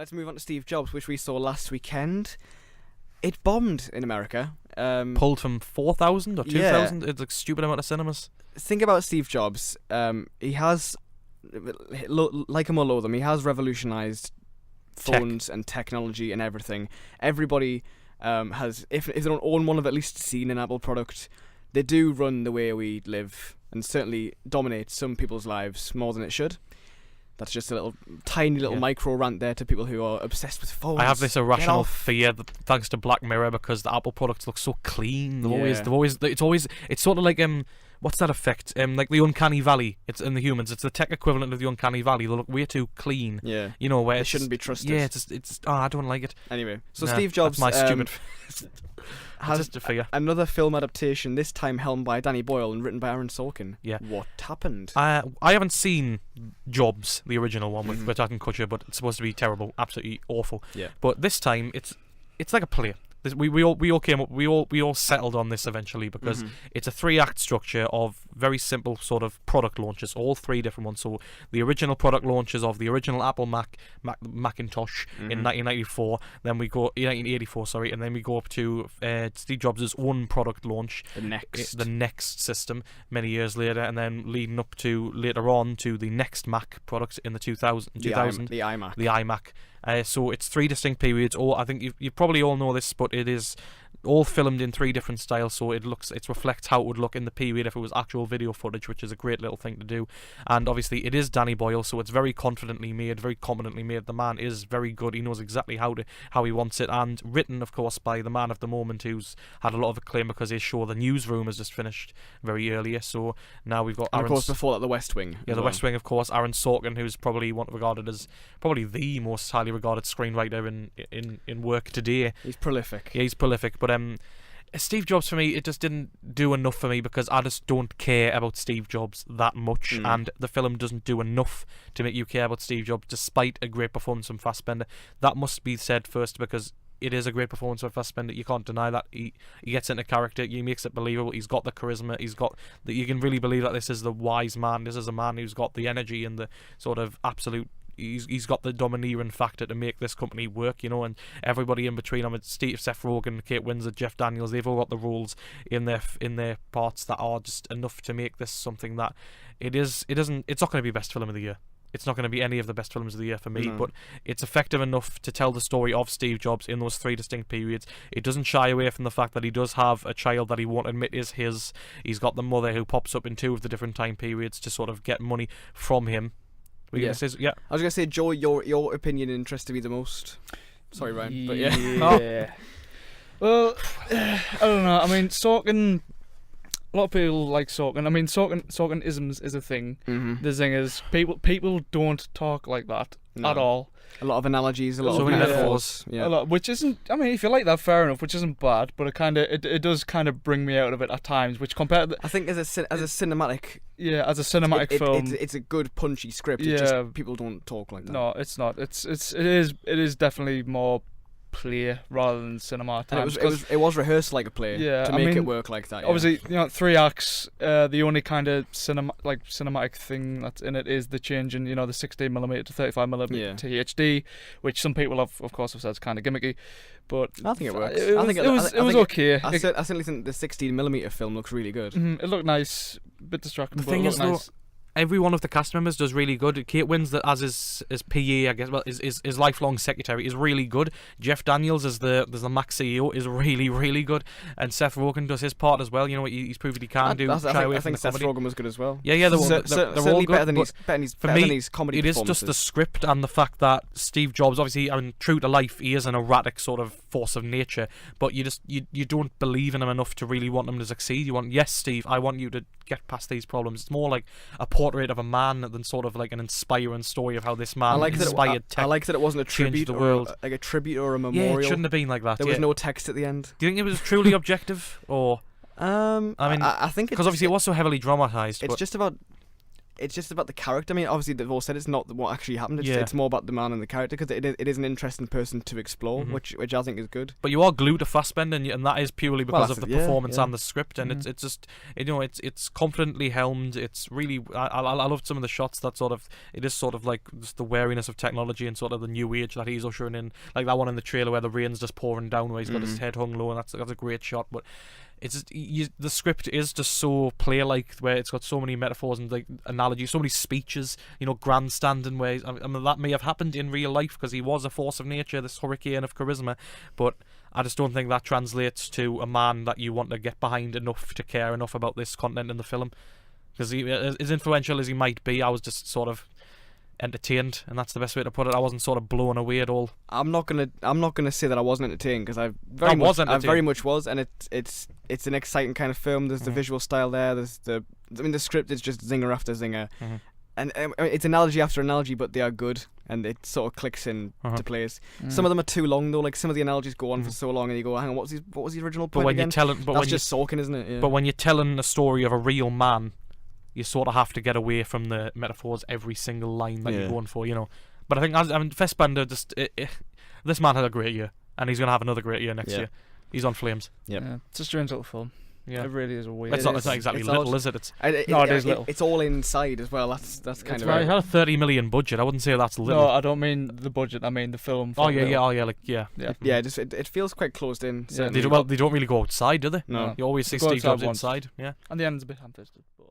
Let's move on to Steve Jobs, which we saw last weekend. It bombed in America. Pulled from 4,000 or 2,000. It's a stupid amount of cinemas. Think about Steve Jobs. He has, like him or loathe him, he has revolutionized phones and technology and everything. Everybody has, if they don't own one, have at least seen an Apple product. They do run the way we live and certainly dominate some people's lives more than it should. That's just a tiny little micro rant there to people who are obsessed with phones. I have this irrational fear that thanks to Black Mirror, because the Apple products look so clean. It's sort of like what's that effect? Like the uncanny valley. It's in the humans. It's the tech equivalent of the uncanny valley. They look way too clean. Yeah, you know, where they shouldn't be trusted. Yeah, I don't like it. Anyway, so Steve Jobs, that's my stupid. has just a fear. Another film adaptation, this time helmed by Danny Boyle and written by Aaron Sorkin. Yeah. What happened? I haven't seen Jobs, the original one with Ashton Kutcher, but it's supposed to be terrible, absolutely awful. Yeah. But this time it's like a play. We all settled on this eventually because it's a 3-act structure of very simple sort of product launches, all 3 different ones. So the original product launches of the original Apple Macintosh in 1994, then we go 1984, sorry, and then we go up to Steve Jobs' own product launch, the Next system, many years later, and then leading up to later on to the next Mac product in the 2000, the iMac. So it's 3 distinct periods. I think you probably all know this, but it is all filmed in 3 different styles, so it reflects how it would look in the period if it was actual video footage, which is a great little thing to do. And obviously it is Danny Boyle, so it's very confidently made, very competently made. The man is very good. He knows exactly how he wants it, and written, of course, by the man of the moment who's had a lot of acclaim because his show The Newsroom has just finished very earlier. So now we've got Aaron, of course, before that, The West Wing. Yeah, The West Wing, of course. Aaron Sorkin, who's probably regarded as probably the most highly regarded screenwriter in work today. He's prolific. Yeah, he's prolific, but Steve Jobs, for me, it just didn't do enough for me because I just don't care about Steve Jobs that much, and the film doesn't do enough to make you care about Steve Jobs, despite a great performance from Fassbender. That must be said first, because it is a great performance from Fassbender. You can't deny that. He gets into character. He makes it believable. He's got the charisma. He's got that. You can really believe that this is the wise man. This is a man who's got the energy and the sort of absolute. He's got the domineering factor to make this company work, and everybody in between. Steve, Seth Rogen, Kate Winslet, Jeff Daniels. They've all got the roles in their parts that are just enough to make this something that it's not going to be best film of the year. It's not going to be any of the best films of the year for me, but it's effective enough to tell the story of Steve Jobs in those 3 distinct periods. It doesn't shy away from the fact that he does have a child that he won't admit is his. He's got the mother who pops up in 2 of the different time periods to sort of get money from him. I was going to say, Joe, your opinion interested me the most. Sorry, Ryan, but yeah. Yeah. Well, I don't know. I mean, Sorkin. A lot of people like Sorkin. I mean, Sorkin-isms is a thing. The thing is, people don't talk like that at all. A lot of analogies, a lot of metaphors. Yeah. A lot, which isn't. I mean, if you like that, fair enough. Which isn't bad, but it does kind of bring me out of it at times. Which compared to I think as a cinematic. Yeah, as a cinematic film, it's a good punchy script. Yeah, just, people don't talk like that. No, it's not. It is definitely more play rather than cinema. It was rehearsed like a play to make it work like that. Yeah. Obviously, 3 acts. The only kind of cinematic thing that's in it is the change in the 16mm to 35mm to HD, which some people have said is kind of gimmicky, but I think it works. It was okay. I certainly think the 16mm film looks really good. It looked nice, a bit distracting. The thing is, nice. Every one of the cast members does really good. Kate Winslet as his PA, I guess, his lifelong secretary is really good. Jeff Daniels as the Mac CEO is really, really good. And Seth Rogen does his part as well. He's proved he can do. I think Seth Rogen was good as well. Yeah, they're all good. Better than his comedy it is just the script and the fact that Steve Jobs, obviously, true to life, he is an erratic sort of force of nature, but you don't believe in him enough to really want him to succeed. You want, yes, Steve, I want you to get past these problems. It's more like a portrait of a man than sort of like an inspiring story of how this man inspired tech. I like that it wasn't a tribute the world. Like a tribute or a memorial. Yeah, it shouldn't have been like that. There was no text at the end. Do you think it was truly objective, or? I think because obviously it was so heavily dramatized. It's just about it's just about the character. I mean, obviously they've all said it's not what actually happened. It's more about the man and the character, because it is an interesting person to explore, which I think is good. But you are glued to Fassbender, and that is purely because of the performance yeah. and the script, and it's just, you know, it's confidently helmed. It's really, I loved some of the shots that sort of, it is sort of like just the wariness of technology and sort of the new age that he's ushering in, like that one in the trailer where the rain's just pouring down, where he's got his head hung low, and that's a great shot. But it's just, the script is just so play-like, where it's got so many metaphors and like analogies, so many speeches, you know, grandstanding, where I mean, that may have happened in real life because he was a force of nature, this hurricane of charisma, but I just don't think that translates to a man that you want to get behind enough to care enough about this content in the film. Because as influential as he might be, I was just sort of entertained, and that's the best way to put it. I wasn't sort of blown away at all. I'm not gonna say that I wasn't entertained, because I very much was, and it's an exciting kind of film. There's the visual style there. There's the script is just zinger after zinger, and it's analogy after analogy, but they are good, and it sort of clicks in to place. Some of them are too long though. Like some of the analogies go on for so long, and you go, hang on, what was the original point again? That's just Sorkin, isn't it? Yeah. But when you're telling a story of a real man, you sort of have to get away from the metaphors every single line that you're going for, you know. But I think Fassbender just this man had a great year, and he's gonna have another great year next year. He's on flames. Yep. Yeah, it's a strange little film. Yeah, it really is a weird. It's not exactly little, is it? It is little. It's all inside as well. That's kind of. Right. It had a 30 million budget. I wouldn't say that's little. No, I don't mean the budget. I mean the film. Yeah. It feels quite closed in. Yeah, they don't really go outside, do they? No. You always see Steve Jobs inside. Yeah. And the end's a bit ham-fisted, but.